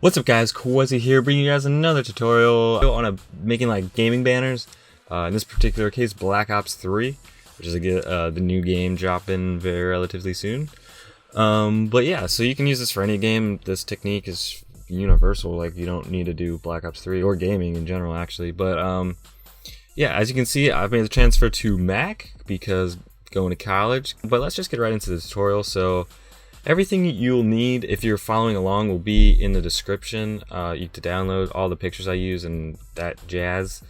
What's up guys, Qehzy here, bringing you guys another tutorial on making like gaming banners. In this particular case, Black Ops 3, which is the new game dropping very relatively soon. But yeah, so you can use this for any game. This technique is universal, like you don't need to do Black Ops 3 or gaming in general actually. But yeah, as you can see, I've made the transfer to Mac because going to college. But let's just get right into the tutorial. So everything you'll need if you're following along will be in the description. You to download all the pictures I use and that jazz.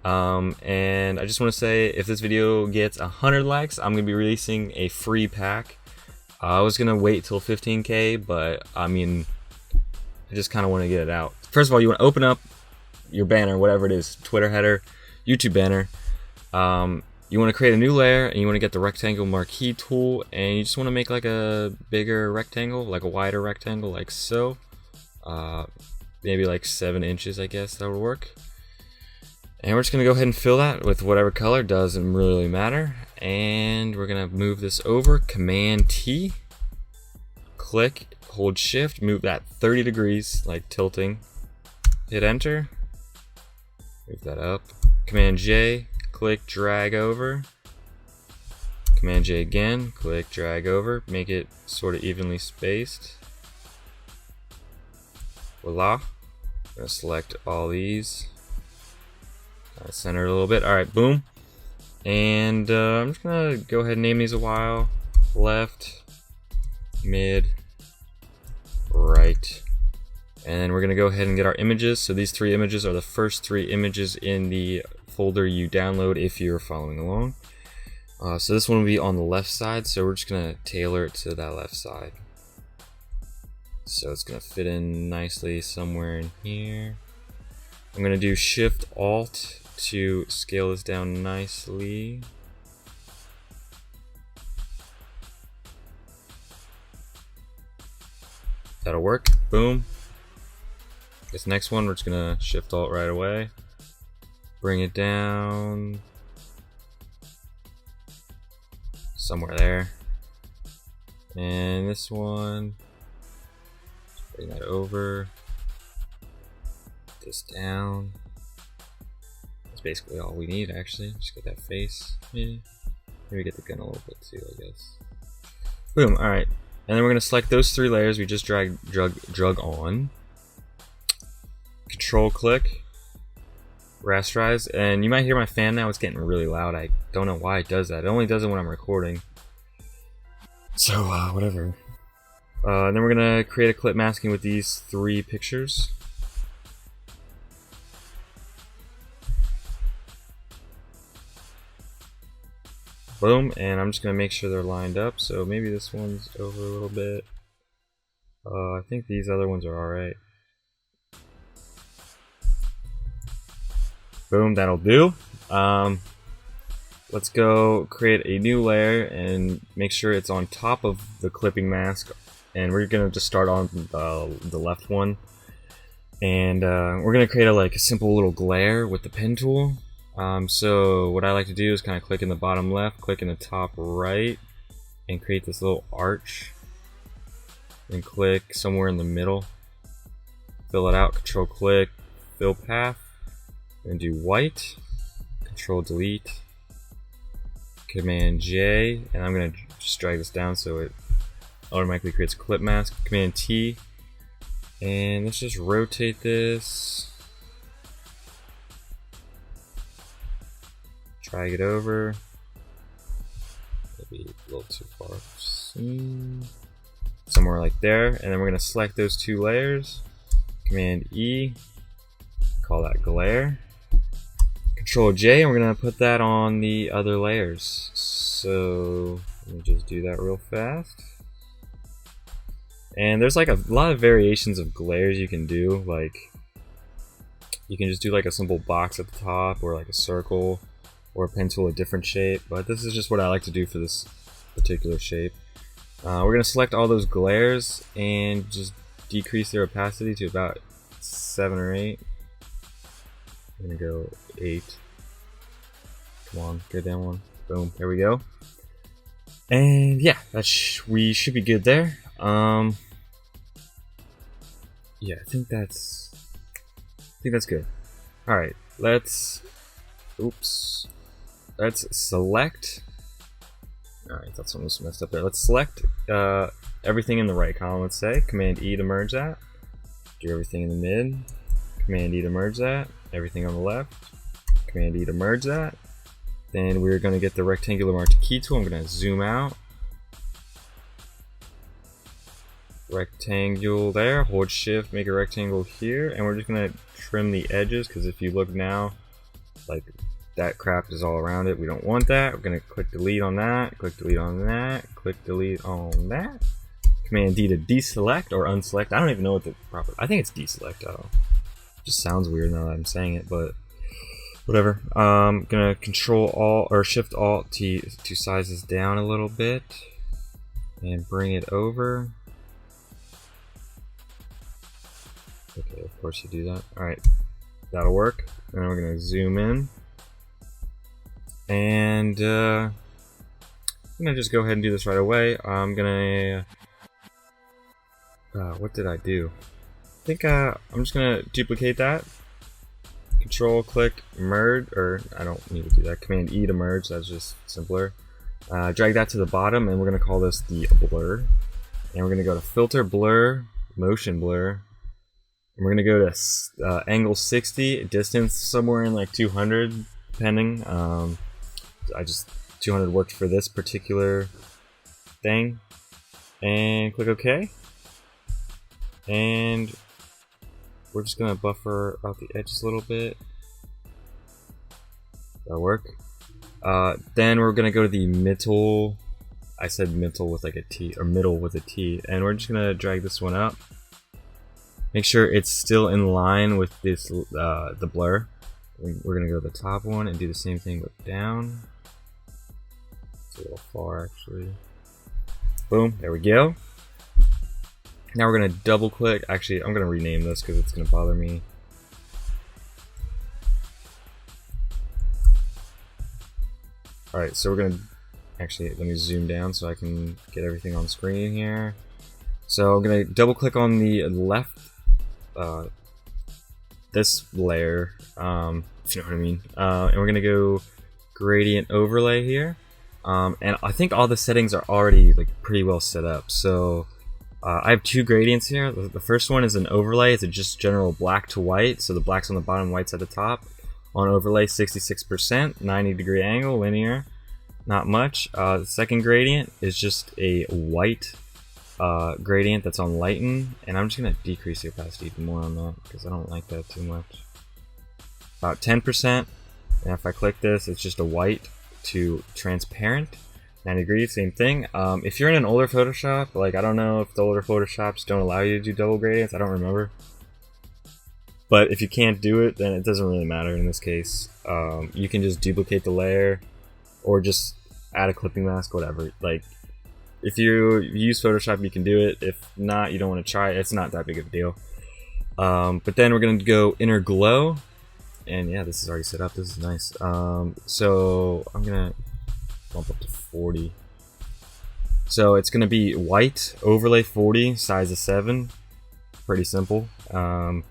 And I just want to say, if this video gets 100 likes, I'm going to be releasing a free pack. I was going to wait till 15k, but I mean, I just kind of want to get it out. First of all, you want to open up your banner, whatever it is, Twitter header, YouTube banner. You want to create a new layer, and you want to get the rectangle marquee tool, and you just want to make like a bigger rectangle, like a wider rectangle, like so. Maybe like 7 inches, I guess that would work. And we're just going to go ahead and fill that with whatever color, doesn't really matter. And we're going to move this over, Command T, click, hold Shift, move that 30 degrees, like tilting, hit Enter, move that up, Command J, click, drag over, Command J again, click, drag over, make it sort of evenly spaced. Voila. I'm going to select all these, center it a little bit. Alright, boom. And I'm just going to go ahead and name these a while. Left, mid, right. And then we're going to go ahead and get our images. So these 3 images are the first 3 images in the folder you download if you're following along. So this one will be on the left side, so we're just going to tailor it to that left side. So it's going to fit in nicely somewhere in here. I'm going to do Shift Alt to scale this down nicely. That'll work. Boom. This next one, we're just going to Shift Alt right away. Bring it down somewhere there. And this one, bring that over. This down. That's basically all we need actually. Just get that face. Yeah. Maybe get the gun a little bit too, I guess. Boom, alright. And then we're gonna select those 3 layers we just drug on. Control click. Rasterize, and you might hear my fan now, it's getting really loud. I don't know why it does that. It only does it when I'm recording. So, whatever. And then we're gonna create a clip masking with these 3 pictures. Boom, and I'm just gonna make sure they're lined up. So maybe this one's over a little bit. I think these other ones are alright. Boom, that'll do. Let's go create a new layer and make sure it's on top of the clipping mask. And we're gonna just start on the left one. And we're gonna create a simple little glare with the pen tool. So what I like to do is kind of click in the bottom left, click in the top right, and create this little arch. And click somewhere in the middle. Fill it out, Control click, fill path. And do white, Control delete, Command J, and I'm gonna just drag this down so it automatically creates a clip mask. Command T, and let's just rotate this, drag it over, maybe a little too far, somewhere like there, and then we're gonna select those 2 layers, Command E, call that glare. Control J, and we're gonna put that on the other layers. So let me just do that real fast. And there's like a lot of variations of glares you can do. Like you can just do like a simple box at the top, or like a circle, or a pen tool a different shape. But this is just what I like to do for this particular shape. We're gonna select all those glares and just decrease their opacity to about 7 or 8. I'm gonna go 8. Come on, go down 1. Boom, there we go. And yeah, we should be good there. yeah, I think that's good. All right, let's select. All right, that's almost messed up there. Let's select everything in the right column. Let's say Command E to merge that. Do everything in the mid. Command E to merge that. Everything on the left. Command E to merge that. Then we're going to get the rectangular marquee tool. I'm going to zoom out. Rectangle there. Hold shift, make a rectangle here. And we're just going to trim the edges, because if you look now, like that crap is all around it. We don't want that. We're going to click delete on that. Click delete on that. Click delete on that. Command D to deselect or unselect. I don't even know what the proper. I think it's deselect. It just sounds weird now that I'm saying it, but whatever. I'm gonna Control Alt or Shift Alt to size this down a little bit and bring it over. Okay, of course you do that. All right, that'll work. And then we're gonna zoom in, and I'm gonna just go ahead and do this right away. I'm gonna. What did I do? I think I'm just gonna duplicate that. Control click merge, or I don't need to do that. Command E to merge. That's just simpler. Drag that to the bottom, and we're gonna call this the blur. And we're gonna go to Filter, Blur, Motion Blur. And we're gonna go to angle 60, distance somewhere in like 200, depending. 200 worked for this particular thing. And click OK. And we're just gonna buffer out the edges a little bit. That'll work. Then we're gonna go to the middle. I said middle with like a T, or middle with a T, and we're just gonna drag this one up. Make sure it's still in line with this the blur. We're gonna go to the top one and do the same thing but down. It's a little far actually. Boom, there we go. Now we're going to double click. Actually, I'm going to rename this because it's going to bother me. Alright, so we're going to actually, let me zoom down so I can get everything on screen here. So I'm going to double click on the left, this layer, if you know what I mean. And we're going to go gradient overlay here. And I think all the settings are already like pretty well set up. So I have two gradients here. The first one is an overlay. It's a just general black to white. So the black's on the bottom, white's at the top. On overlay, 66%, 90-degree angle, linear, not much. The second gradient is just a white gradient that's on lighten. And I'm just going to decrease the opacity even more on that because I don't like that too much. About 10%. And if I click this, it's just a white to transparent. 90 degrees, same thing. If you're in an older Photoshop, like I don't know if the older Photoshops don't allow you to do double gradients, I don't remember. But if you can't do it, then it doesn't really matter in this case. You can just duplicate the layer or just add a clipping mask, whatever. Like, if you use Photoshop, you can do it. If not, you don't want to try it. It's not that big of a deal. But then we're going to go Inner Glow. And yeah, this is already set up. This is nice. So I'm going to bump up to 40. So it's going to be white, overlay 40, size of 7. Pretty simple. And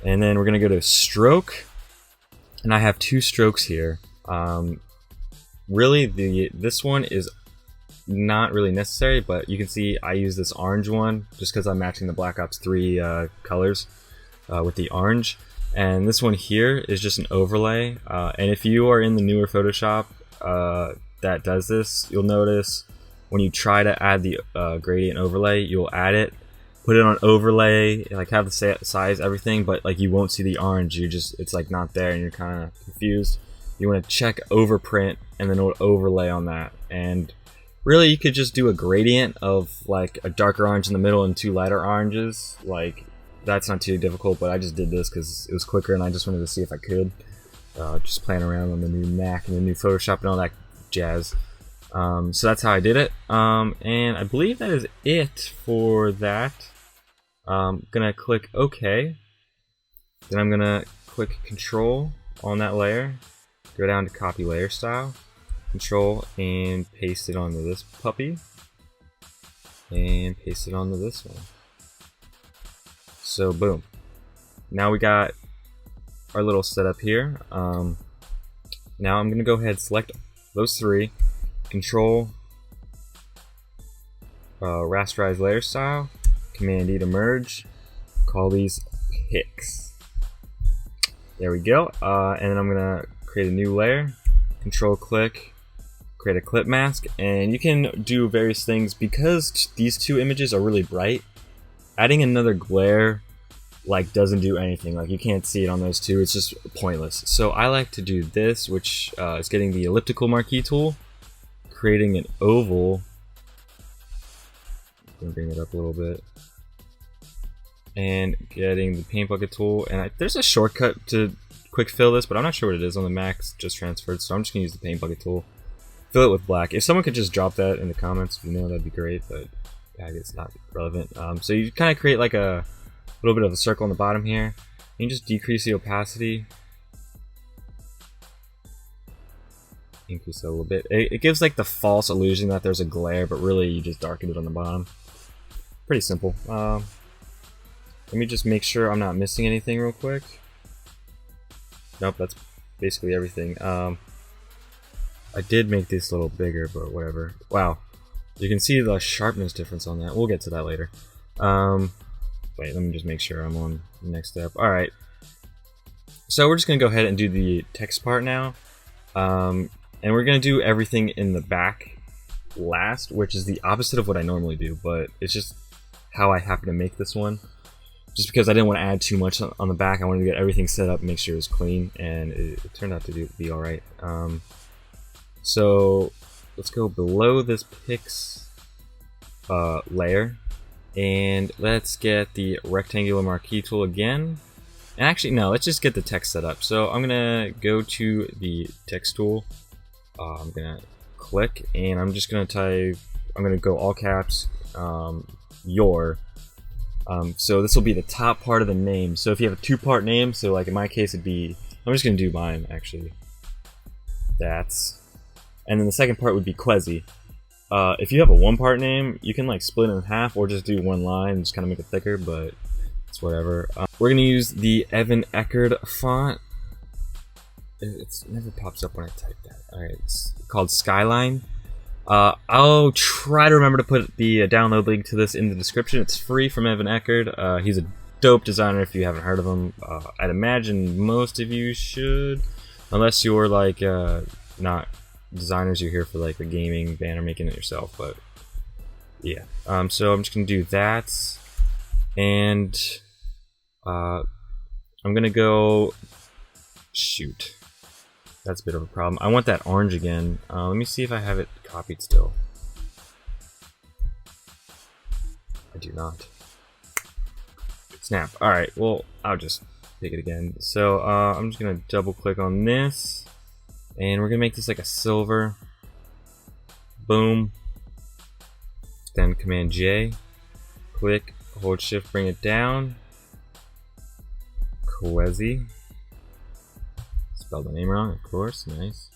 then we're going to go to stroke. And I have two strokes here. Really, this one is not really necessary, but you can see I use this orange one just because I'm matching the Black Ops 3 colors with the orange. And this one here is just an overlay. And if you are in the newer Photoshop that does this, you'll notice when you try to add the gradient overlay, you'll add it, put it on overlay, like have the size, everything, but like you won't see the orange. It's like not there, and you're kind of confused. You want to check overprint and then overlay on that. And really, you could just do a gradient of like a darker orange in the middle and two lighter oranges. Like that's not too difficult, but I just did this because it was quicker, and I just wanted to see if I could. Just playing around on the new Mac and the new Photoshop and all that jazz. So that's how I did it. And I believe that is it for that. I'm gonna click OK. Then I'm gonna click Control on that layer. Go down to Copy Layer Style. Control and paste it onto this puppy. And paste it onto this one. So boom. Now we got our little setup here. Now I'm gonna go ahead and select those three, Control, rasterize layer style, Command E to merge, call these pics. There we go. And then I'm gonna create a new layer, Control click, create a clip mask, and you can do various things because these two images are really bright. Adding another glare like doesn't do anything. Like you can't see it on those two. It's just pointless. So I like to do this, which is getting the elliptical marquee tool, creating an oval. I'm gonna bring it up a little bit, and getting the paint bucket tool. And there's a shortcut to quick fill this, but I'm not sure what it is on the Mac. It's just transferred, so I'm just gonna use the paint bucket tool. Fill it with black. If someone could just drop that in the comments, if you know, that'd be great. But yeah, I guess it's not relevant. So you kind of create like a little bit of a circle on the bottom here. You can just decrease the opacity, increase it a little bit. It gives like the false illusion that there's a glare, but really you just darken it on the bottom. Pretty simple. Let me just make sure I'm not missing anything real quick. Nope, that's basically everything. I did make this a little bigger, but whatever. Wow, you can see the sharpness difference on that. We'll get to that later. Wait, let me just make sure I'm on the next step. Alright, so we're just going to go ahead and do the text part now. And we're going to do everything in the back last, which is the opposite of what I normally do, but it's just how I happen to make this one. Just because I didn't want to add too much on the back, I wanted to get everything set up, make sure it was clean, and it turned out to be alright. So let's go below this pics layer, and let's get the rectangular marquee tool again. And actually, no, let's just get the text set up. So I'm gonna go to the text tool. I'm gonna click, and I'm just gonna type. I'm gonna go all caps. Your. So this will be the top part of the name. So if you have a two-part name, so like in my case, it'd be. I'm just gonna do mine actually. And then the second part would be Qehzy. If you have a one-part name, you can like split it in half or just do one line and just kind of make it thicker, but it's whatever. We're gonna use the Evan Eckerd font. It never pops up when I type that. Alright, it's called Skyline. I'll try to remember to put the download link to this in the description. It's free from Evan Eckerd. He's a dope designer if you haven't heard of him. I'd imagine most of you should, unless you're like not designers, you're here for like the gaming banner, making it yourself. But yeah, so I'm just gonna do that, and I'm gonna go shoot. That's a bit of a problem. I want that orange again. Let me see if I have it copied still. I do not. Snap. Alright, well, I'll just pick it again. So I'm just gonna double click on this, and we're gonna make this like a silver. Boom. Then Command J. Click, hold Shift, bring it down. Qehzy. Spelled the name wrong, of course. Nice.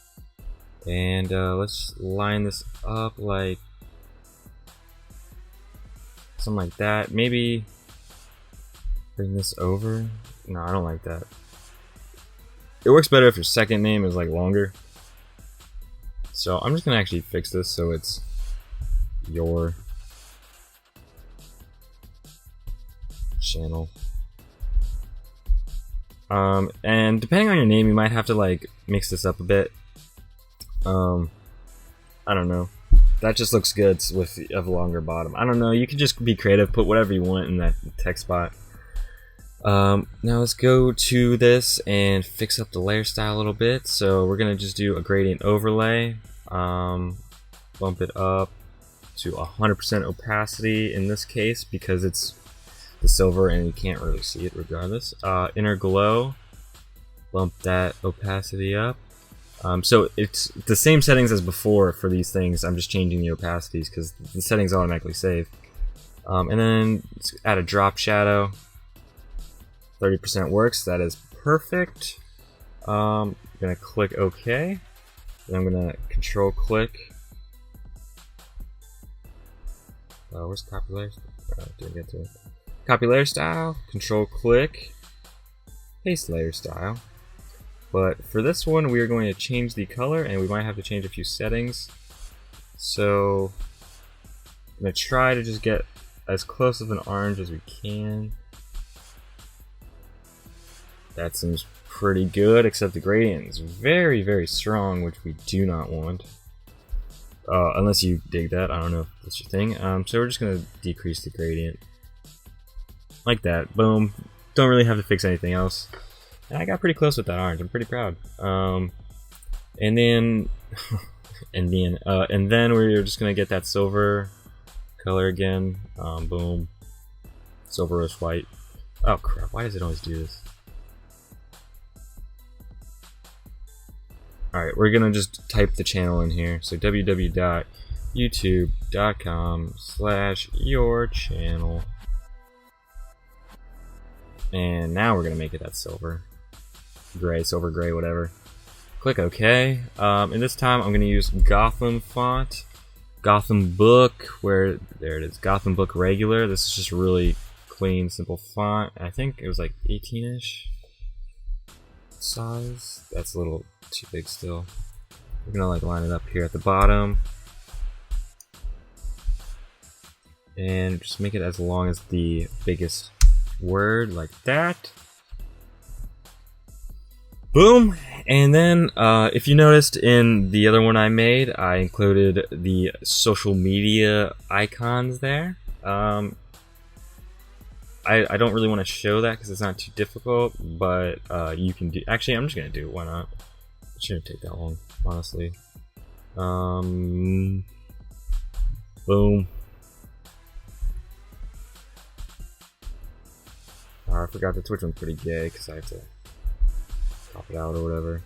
And let's line this up like something like that. Maybe bring this over. No, I don't like that. It works better if your second name is like longer. So I'm just gonna actually fix this so it's your channel. And depending on your name, you might have to like mix this up a bit. I don't know. That just looks good with a longer bottom. I don't know. You can just be creative, put whatever you want in that text spot. Now let's go to this and fix up the layer style a little bit. So we're gonna just do a gradient overlay. Bump it up to 100% opacity in this case because it's the silver and you can't really see it regardless. Inner glow, bump that opacity up. So it's the same settings as before for these things. I'm just changing the opacities because the settings automatically save. And then let's add a drop shadow. 30% works. That is perfect. I'm gonna click OK. Then I'm gonna Control click. Where's copy layers? Didn't get to it. Copy layer style, control click, paste layer style. But for this one, we are going to change the color, and we might have to change a few settings. So I'm going to try to just get as close of an orange as we can. That seems pretty good, except the gradient is very, very strong, which we do not want. Unless you dig that, I don't know if that's your thing. So we're just going to decrease the gradient. Like that, boom. Don't really have to fix anything else. And I got pretty close with that orange, I'm pretty proud. And then we're just going to get that silver color again. Boom. Silver is white. Oh crap, why does it always do this? Alright, we're gonna just type the channel in here. So www.youtube.com/yourchannel. And now we're gonna make it that silver. Gray, silver gray, whatever. Click OK. And this time I'm gonna use Gotham font. Gotham Book, there it is, Gotham Book Regular. This is just a really clean, simple font. I think it was like 18-ish size. That's a little too big still. We're gonna like line it up here at the bottom and just make it as long as the biggest word, like that. Boom. And then if you noticed in the other one I made, I included the social media icons there. I don't really want to show that because it's not too difficult, but you can do. Actually, I'm just gonna do it. Why not? It shouldn't take that long, honestly. Boom. Oh, I forgot the Twitch one's pretty gay because I have to pop it out or whatever.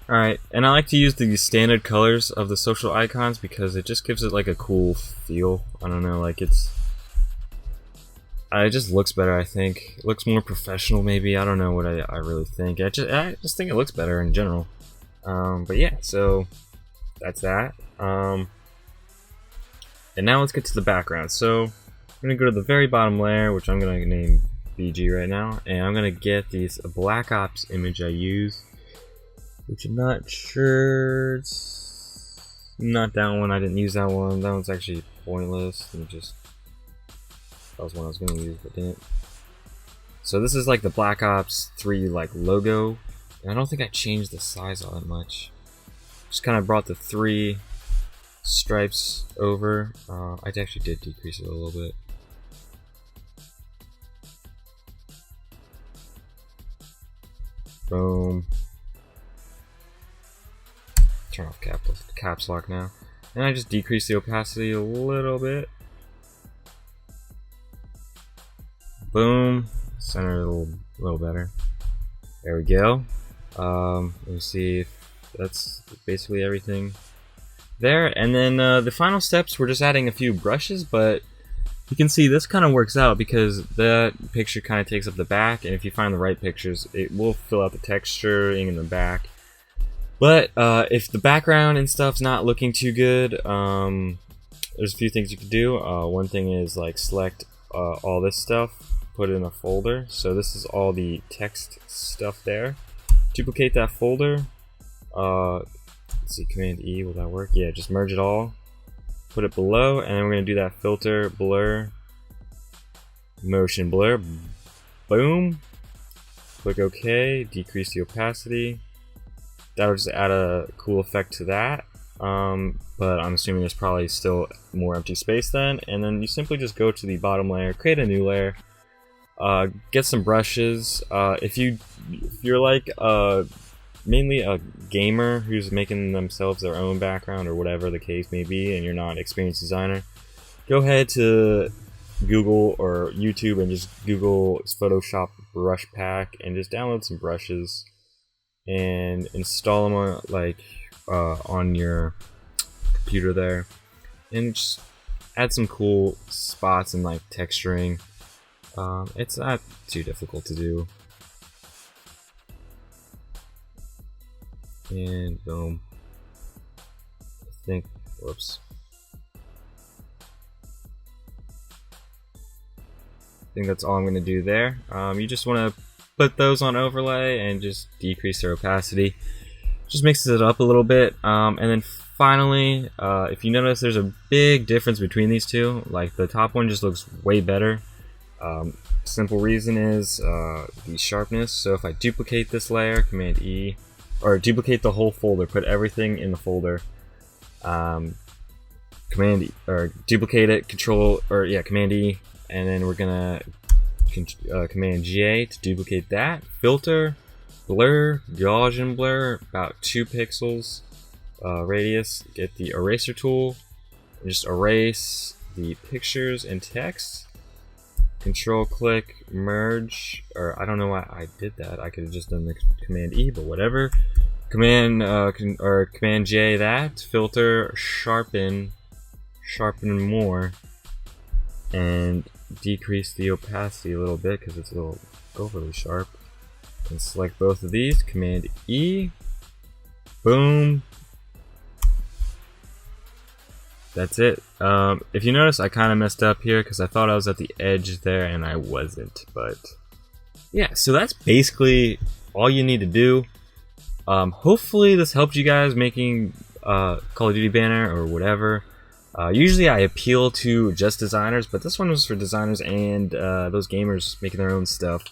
Alright, and I like to use the standard colors of the social icons because it just gives it like a cool feel. I don't know, like it just looks better, I think. It looks more professional, maybe. I don't know what I really think. I just think it looks better in general. But yeah, so that's that. And now let's get to the background. So I'm gonna go to the very bottom layer, which I'm gonna name BG right now, and I'm gonna get this Black Ops image I use, which I'm not sure. It's not that one. I didn't use that one. That one's actually pointless. That was one I was gonna use, but didn't. So this is like the Black Ops 3 like logo, and I don't think I changed the size all that much. Just kind of brought the 3 stripes over. I actually did decrease it a little bit. Boom. Turn off caps lock now. And I just decrease the opacity a little bit. Boom. Center it a little better. There we go. Let me see if that's basically everything there. And then the final steps, we're just adding a few brushes, but you can see this kind of works out because that picture kind of takes up the back, and if you find the right pictures, it will fill out the texturing in the back. But if the background and stuff's not looking too good, there's a few things you can do. One thing is like select all this stuff, put it in a folder. So this is all the text stuff there. Duplicate that folder. Let's see, Command E, will that work? Yeah, just merge it all. Put it below, and then we're going to do that filter, blur, motion blur. Boom. Click OK, decrease the opacity. That'll just add a cool effect to that. But I'm assuming there's probably still more empty space then. And then you simply just go to the bottom layer, create a new layer, get some brushes. If you're like mainly a gamer who's making themselves their own background or whatever the case may be, and you're not an experienced designer, go ahead to Google or YouTube and just Google Photoshop brush pack and just download some brushes and install them on your computer there, and just add some cool spots and like texturing. It's not too difficult to do. And boom. Whoops. think that's all I'm going to do there. You just want to put those on overlay and just decrease their opacity. Just mixes it up a little bit. And then finally, if you notice, there's a big difference between these two. Like the top one just looks way better. Simple reason is the sharpness. So if I duplicate this layer, Command E, or duplicate the whole folder, put everything in the folder, Command E, or duplicate it, Command E, and then we're gonna Command J to duplicate that. Filter, blur, Gaussian blur, about 2 pixels radius. Get the eraser tool, and just erase the pictures and text. Control click, merge, or I don't know why I did that. I could have just done the Command E, but whatever. Command J that. Filter, sharpen more, and decrease the opacity a little bit because it's a little overly sharp. And select both of these. Command E. Boom. That's it. If you notice, I kind of messed up here because I thought I was at the edge there and I wasn't. But yeah, so that's basically all you need to do. Hopefully this helped you guys making Call of Duty banner or whatever. Usually I appeal to just designers, but this one was for designers and those gamers making their own stuff.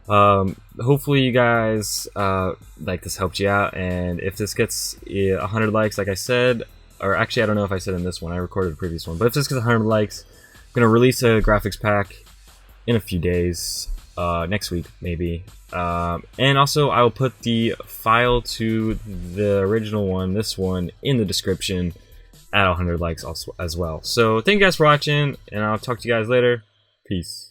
Hopefully you guys like this helped you out, and if this gets 100 likes, like I said, or actually I don't know if I said in this one, I recorded a previous one, but if this gets 100 likes, I'm going to release a graphics pack in a few days, next week maybe. And also I will put the file to the original one, this one, in the description at 100 likes also, as well. So thank you guys for watching, and I'll talk to you guys later. Peace.